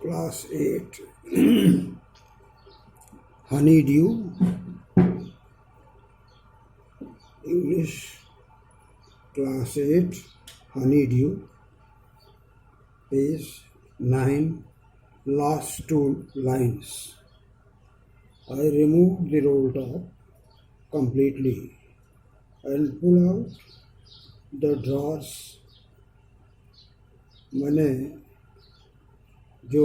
Class 8 Honeydew English Class 8 Honeydew page 9 last two lines. I remove the roll top completely and pull out the drawers. मैंने जो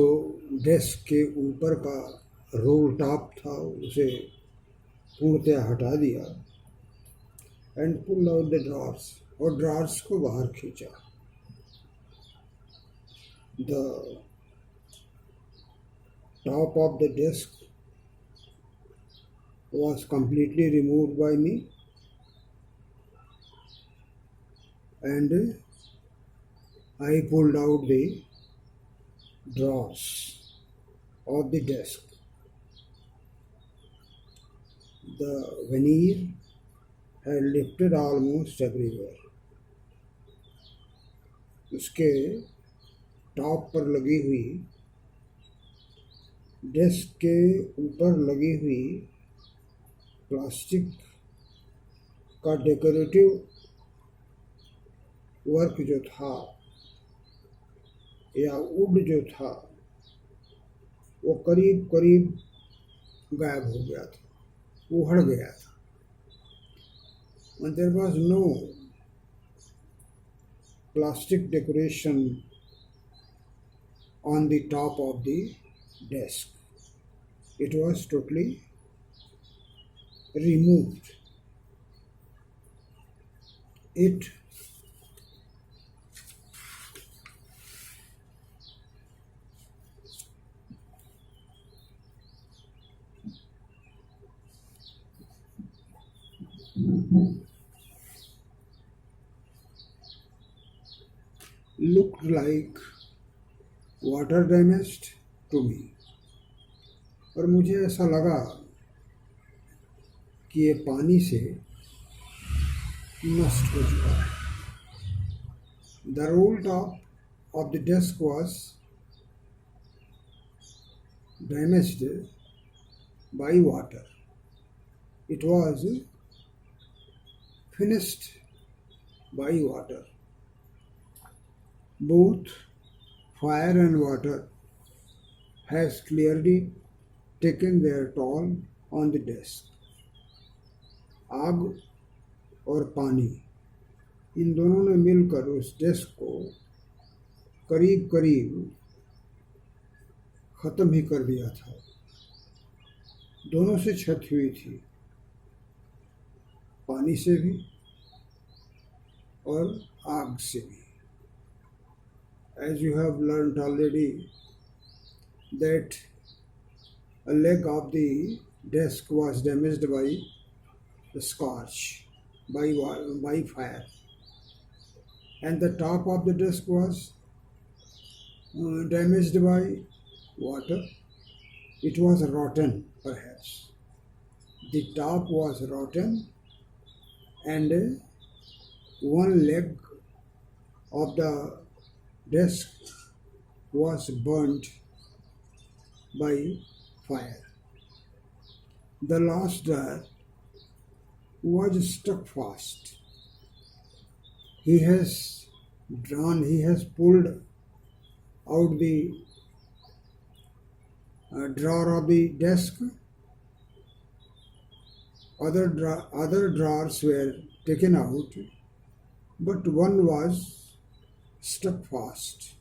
desk के ऊपर का role top था उसे पूर्णतया हटा दिया and pull out the drawers और ड्रॉर्स को बाहर खींचा. The top of the desk was completely removed by me and I pulled out the drawers of the desk. The veneer had lifted almost everywhere. उसके top पर लगी हुई desk के ऊपर लगी हुई प्लास्टिक का डेकोरेटिव वर्क जो था या वुड जो था वो करीब करीब गायब हो गया था, उखड़ गया था. And there was no plastic decoration on the top of the desk. It was totally removed. It looked like water damaged to me. और मुझे ऐसा लगा कि ये पानी से नष्ट हो चुका है. The roll top of the desk was damaged by water. It was finished by water. Both fire and water has clearly taken their toll on the desk. आग और पानी इन दोनों ने मिलकर उस डेस्क को करीब करीब ख़त्म ही कर दिया था. दोनों से क्षति हुई थी, पानी से भी और आग से भी. As you have learned already that a leg of the desk was damaged by the scorch, by fire, and the top of the desk was damaged by water. It was rotten, perhaps. The top was rotten and one leg of the desk was burnt by fire. The last drawer was stuck fast. He has pulled out the drawer of the desk. Other drawers were taken out, but one was stuck fast.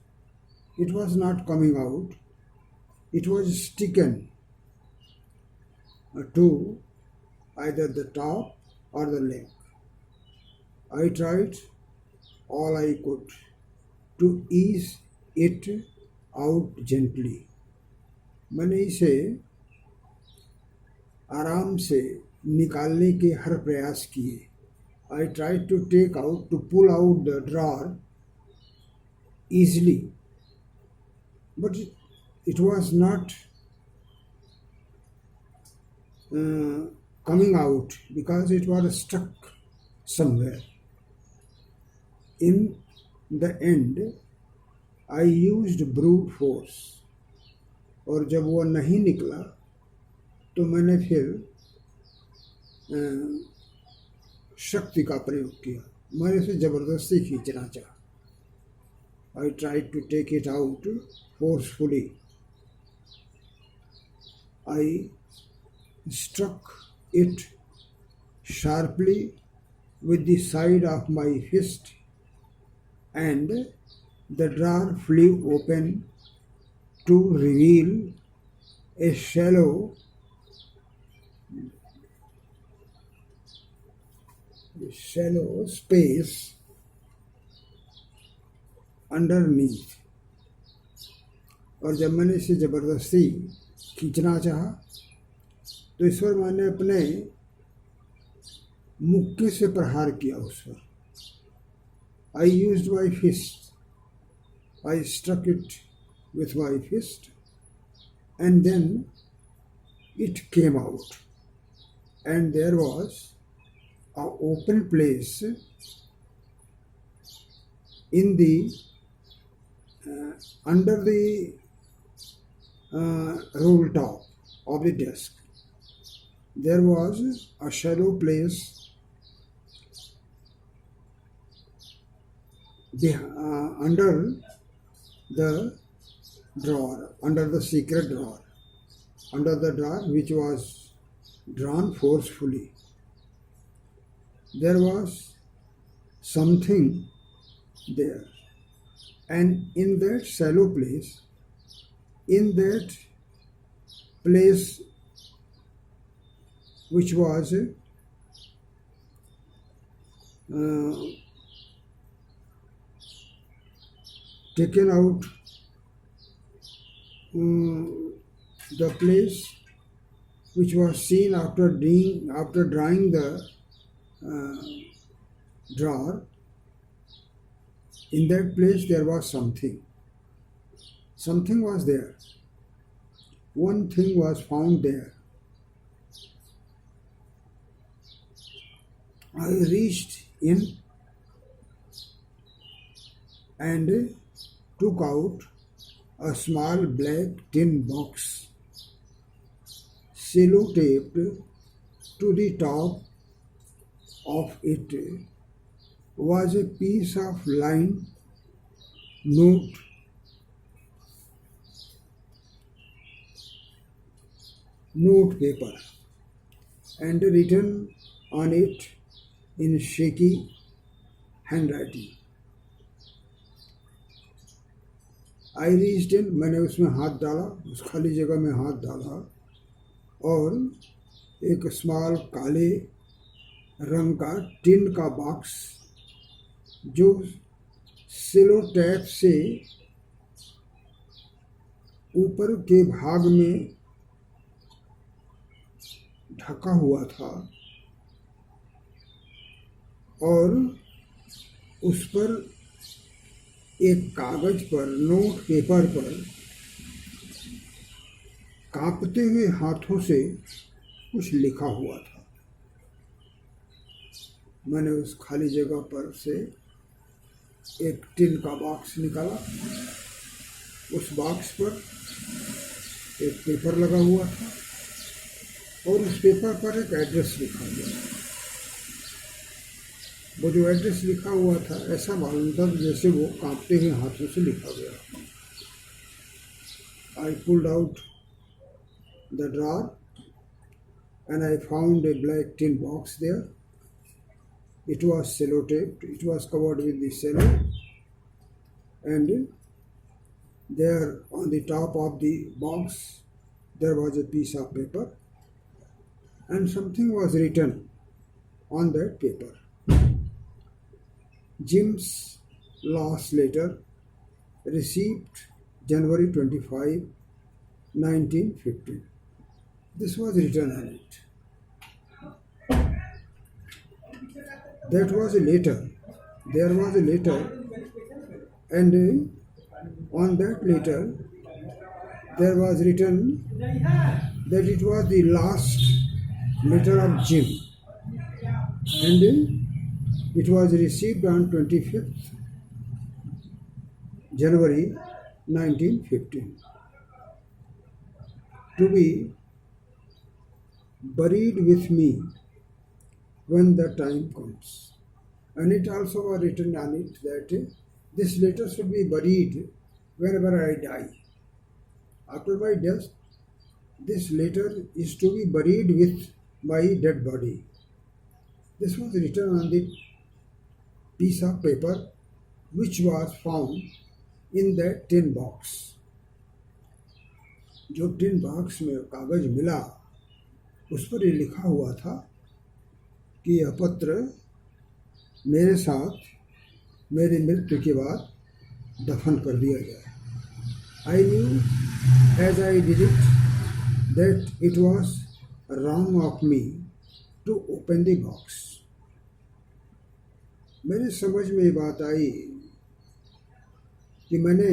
It was not coming out. It was sticking to either the top or the leg. I tried all I could to ease it out gently. मैंने इसे आराम से निकालने के हर प्रयास किए. I tried to pull out the drawer easily, but it was not coming out because it was stuck somewhere. In the end, I used brute force और जब वो नहीं निकला तो मैंने फिर शक्ति का प्रयोग किया, मैंने उसे ज़बरदस्ती खींचना चाहा। I tried to take it out forcefully. I struck it sharply with the side of my fist, and the drawer flew open to reveal a shallow space underneath. और जब मैंने इसे ज़बरदस्ती खींचना चाहा तो इस पर मैंने अपने मुक्के से प्रहार किया उस पर। I used my fist. I struck it with my fist, and then it came out, and there was an open place in the under the roll top of the desk. There was a shallow place under the drawer, under the secret drawer, under the drawer which was drawn forcefully. There was something there, and in that shallow place, which was taken out, the place which was seen after drawing the drawer, in that place there was something. Something was there. One thing was found there. I reached in and took out a small black tin box, sellotaped to the top of it was a piece of lined note paper, and written on it in shaky handwriting. I reached in, मैंने उसमें हाथ डाला, उस खाली जगह में हाथ डाला और एक स्मॉल काले रंग का टिन का बॉक्स जो सेलो टैप से ऊपर के भाग में ढका हुआ था और उस पर एक कागज पर, नोट पेपर पर कांपते हुए हाथों से कुछ लिखा हुआ था। मैंने उस खाली जगह पर से एक टिन का बॉक्स निकाला, उस बॉक्स पर एक पेपर लगा हुआ था और उस पेपर पर एक एड्रेस लिखा हुआ था। वो जो एड्रेस लिखा हुआ था ऐसा मालूम था जैसे वो कांपते हुए हाथों से लिखा गया। I pulled out the drawer and I found a black tin box there. It was sellotaped, it was covered with the cello, and there on the top of the box there was a piece of paper and something was written on that paper. Jim's last letter, received January 25, 1915. This was written on it. That was a letter. There was a letter, and on that letter there was written that it was the last letter of Jim, and it was received on 25th January 1915. to be buried with me when the time comes. And it also was written on it that this letter should be buried whenever I die. After my death, this letter is to be buried with my dead body. This was written on the piece of paper which was found in that tin box. जो tin box में कागज मिला उस पर ये लिखा हुआ था कि यह पत्र मेरे साथ मेरी मृत्यु के बाद दफन कर दिया जाए. I knew as I did it that it was wrong of me to open the box. मेरे समझ में ये बात आई कि मैंने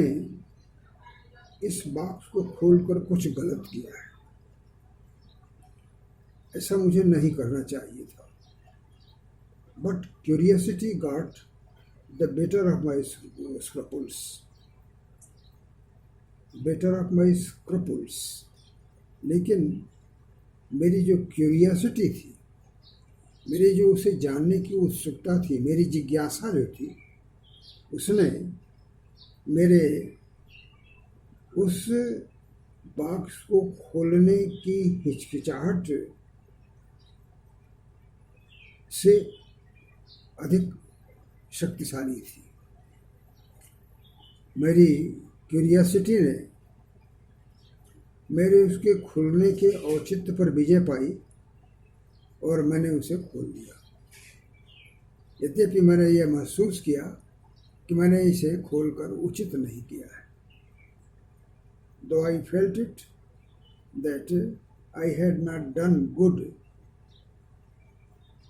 इस बॉक्स को खोलकर कुछ गलत किया है. ऐसा मुझे नहीं करना चाहिए था. But curiosity got the better of my scruples. लेकिन मेरी जो क्यूरियोसिटी थी, मेरी जो उसे जानने की उत्सुकता थी, मेरी जिज्ञासा जो थी, उसने मेरे उस बॉक्स को खोलने की हिचकिचाहट से अधिक शक्तिशाली थी. मेरी क्यूरियोसिटी ने मेरे उसके खुलने के औचित्य पर विजय पाई और मैंने उसे खोल दिया. यद्यपि मैंने यह महसूस किया कि मैंने इसे खोलकर उचित नहीं किया है. Though I felt it that I had not done good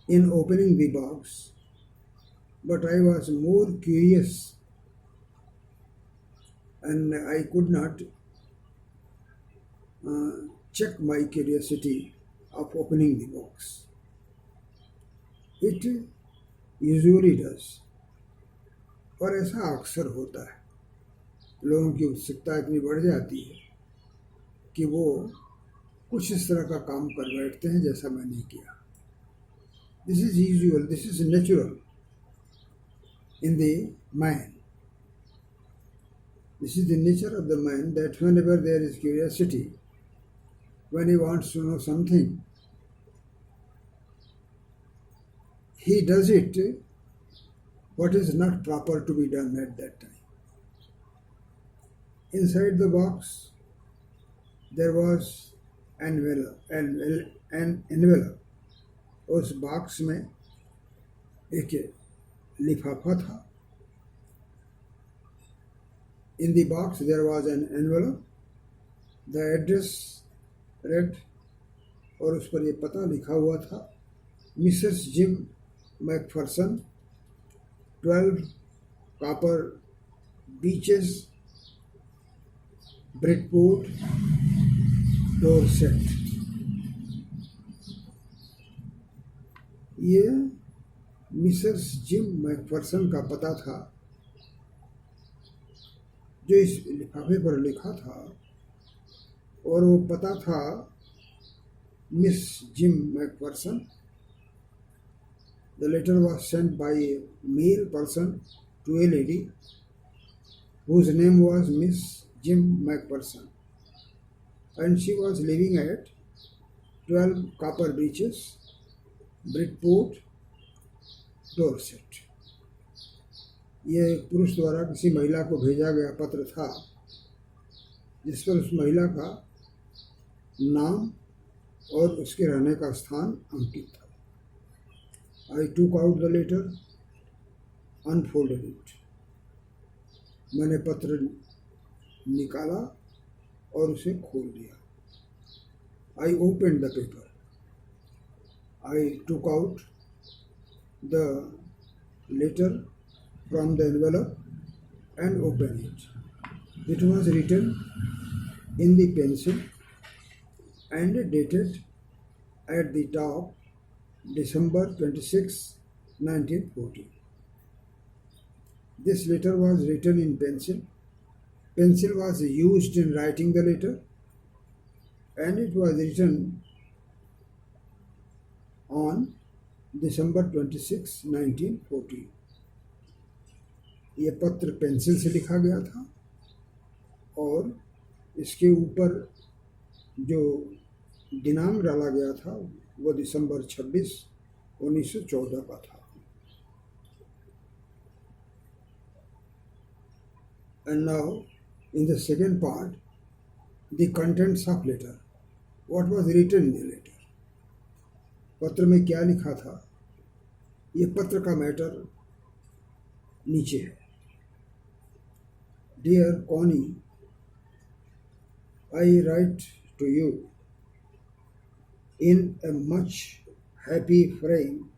in opening the box, but I was more curious and I could not check my curiosity of opening the box. It usually does. और ऐसा अक्सर होता है. लोगों की उत्सुकता इतनी बढ़ जाती है कि वो कुछ इस तरह का काम कर बैठते हैं जैसा मैंने किया. This is usual, this is natural in the man. This is the nature of the man that whenever there is curiosity, when he wants to know something, he does it what is not proper to be done at that time. Inside the box there was an envelope. उस box में एक लिफाफा था. In the box there was an envelope. The address read, और उस पर ये पता लिखा हुआ था, Mrs gym McPherson, 12 copper beaches, Bridport, Dorset. ये मिसेस जिम मैकफरसन का पता था जो इस लिफाफे पर लिखा था, और वो पता था miss gym McPherson. The letter was sent by a male person to a lady whose name was Miss Jim McPherson, and she was living at 12 Copper Beaches, Bridport, Dorset. यह एक पुरुष द्वारा किसी महिला को भेजा गया पत्र था जिस पर उस महिला का नाम और उसके रहने का स्थान अंकित था. I took out the letter, unfolded it. मैंने पत्र निकाला और उसे खोल दिया. I opened the paper. I took out the letter from the envelope and opened it. It was written in the pencil and dated at the top December 26, 1940. This letter was written in pencil. Pencil was used in writing the letter, and it was written on December 26, 1940. यह पत्र pencil से लिखा गया था और इसके ऊपर जो दिनांक डाला गया था वो दिसंबर 26, 1914 का था. And now, in the second part, the contents of letter. What was written in the letter? पत्र में क्या लिखा था? ये पत्र का मैटर नीचे है. Dear Connie, I write to you in a much happy frame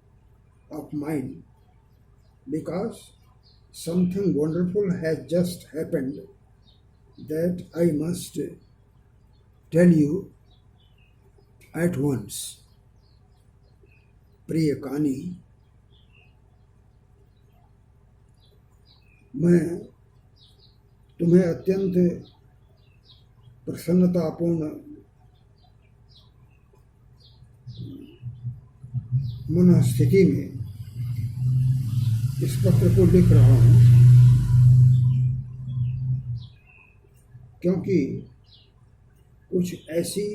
of mind because something wonderful has just happened that I must tell you at once. प्रिय कानी, मैं तुम्हें अत्यंत प्रसन्नतापूर्ण मनस्थिति में इस पत्र को लिख रहा हूँ क्योंकि कुछ ऐसी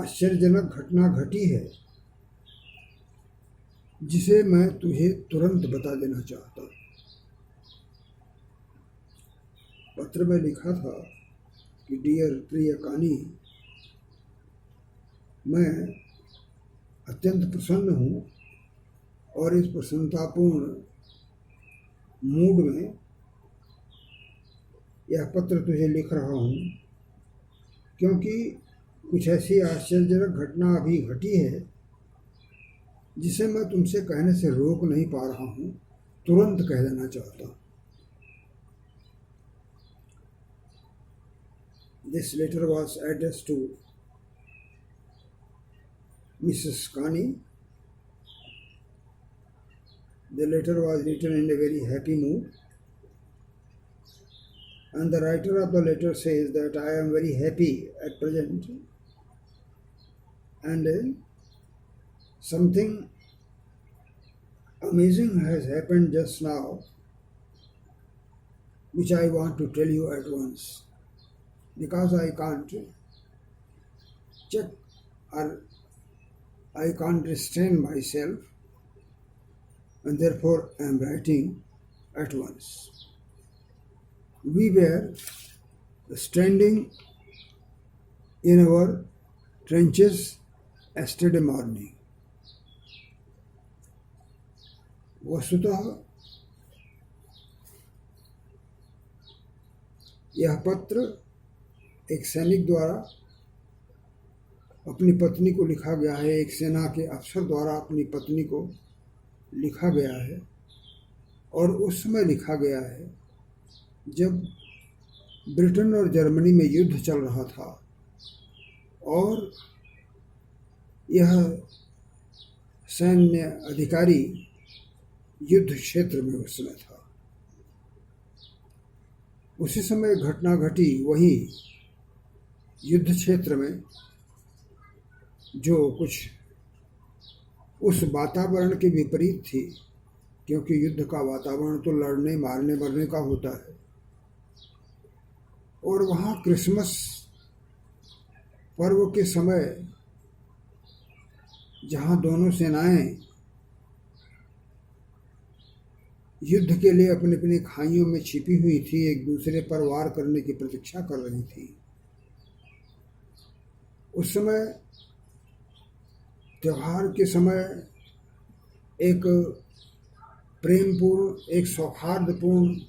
आश्चर्यजनक घटना घटी है जिसे मैं तुझे तुरंत बता देना चाहता हूँ. पत्र में लिखा था कि डियर प्रिय कानी, मैं अत्यंत प्रसन्न हूँ और इस प्रसन्नतापूर्ण मूड में यह पत्र तुझे लिख रहा हूँ क्योंकि कुछ ऐसी आश्चर्यजनक घटना अभी घटी है जिसे मैं तुमसे कहने से रोक नहीं पा रहा हूँ, तुरंत कह देना चाहता हूँ. This letter was addressed to Mrs. Connie. The letter was written in a very happy mood, and the writer of the letter says that I am very happy at present, and something amazing has happened just now, which I want to tell you at once, because I can't check or I can't restrain myself, and therefore I am writing at once. We were standing in our trenches yesterday morning. वस्तुतः यह पत्र एक सैनिक द्वारा अपनी पत्नी को लिखा गया है, एक सेना के अफसर द्वारा अपनी पत्नी को लिखा गया है और उस समय लिखा गया है जब ब्रिटेन और जर्मनी में युद्ध चल रहा था और यह सैन्य अधिकारी युद्ध क्षेत्र में उस समय था. उसी समय घटना घटी वही युद्ध क्षेत्र में जो कुछ उस वातावरण के विपरीत थी, क्योंकि युद्ध का वातावरण तो लड़ने मारने मरने का होता है और वहाँ क्रिसमस पर्व के समय जहाँ दोनों सेनाएं युद्ध के लिए अपनी अपनी खाइयों में छिपी हुई थी, एक दूसरे पर वार करने की प्रतीक्षा कर रही थी, उस समय त्योहार के समय एक प्रेमपूर्ण, एक सौहार्दपूर्ण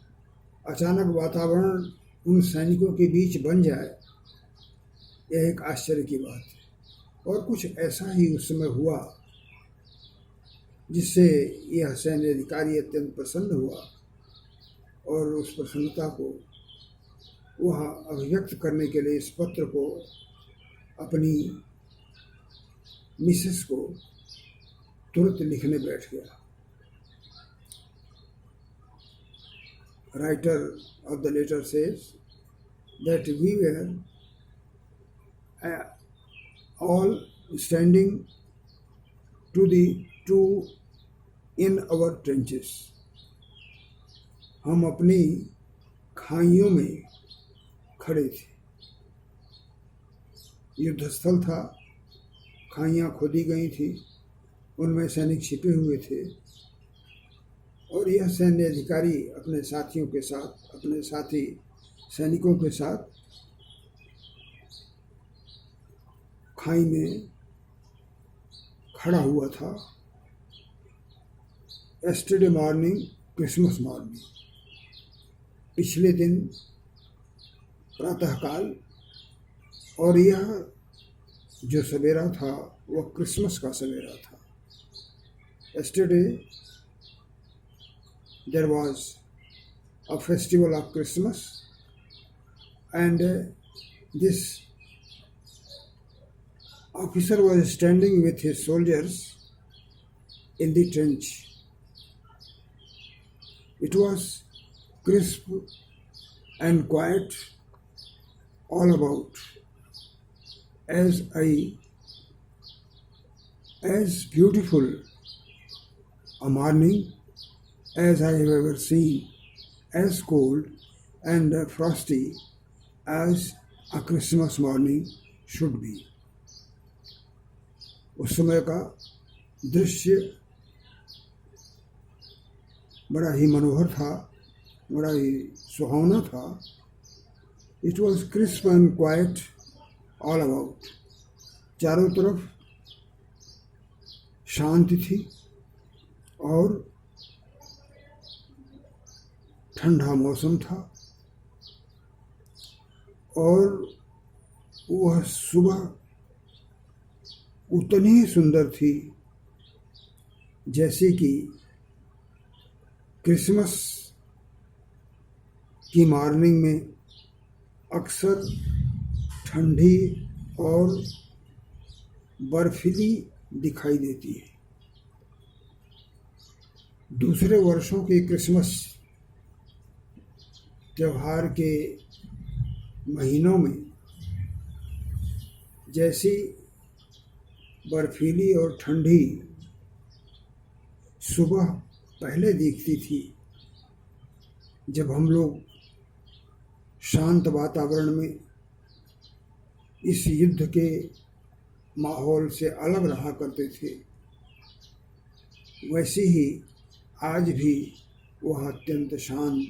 अचानक वातावरण उन सैनिकों के बीच बन जाए, यह एक आश्चर्य की बात है. और कुछ ऐसा ही उस समय हुआ जिससे यह सैन्य अधिकारी अत्यंत प्रसन्न हुआ और उस प्रसन्नता को वह अभिव्यक्त करने के लिए इस पत्र को अपनी मिसेस को तुरंत लिखने बैठ गया. Writer of the letter says that we were all standing to in our trenches. हम अपनी खाइयों में खड़े थे. युद्ध स्थल था, खाइयाँ खोदी गई थी, उनमें सैनिक छिपे हुए थे और यह सैन्य अधिकारी अपने साथियों के साथ, अपने साथी सैनिकों के साथ खाई में खड़ा हुआ था. एस्टरडे मॉर्निंग, क्रिसमस मॉर्निंग, पिछले दिन प्रातःकाल, और यह जो सवेरा था वह क्रिसमस का सवेरा था. Yesterday there was a festival of Christmas, and this officer was standing with his soldiers in the trench. It was crisp and quiet all about, as beautiful a morning as I have ever seen, as cold and frosty as a Christmas morning should be. उस समय का दृश्य बड़ा ही मनोहर था, बड़ा ही सुहावना था. It was crisp and quiet all about. चारों तरफ शांति थी और ठंडा मौसम था, और वह सुबह उतनी ही सुंदर थी जैसे कि क्रिसमस की मॉर्निंग में अक्सर ठंडी और बर्फीली दिखाई देती है. दूसरे वर्षों के क्रिसमस त्यौहार के महीनों में जैसी बर्फीली और ठंडी सुबह पहले दिखती थी, जब हम लोग शांत वातावरण में इस युद्ध के माहौल से अलग रहा करते थे, वैसे ही आज भी वह अत्यंत शांत,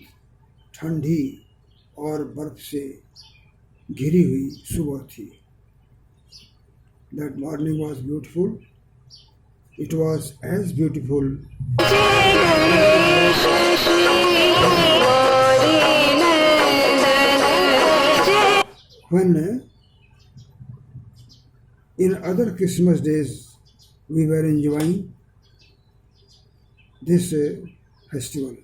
ठंडी और बर्फ से घिरी हुई सुबह थी. That morning was beautiful. It was as beautiful when in other Christmas days we were enjoying this festival.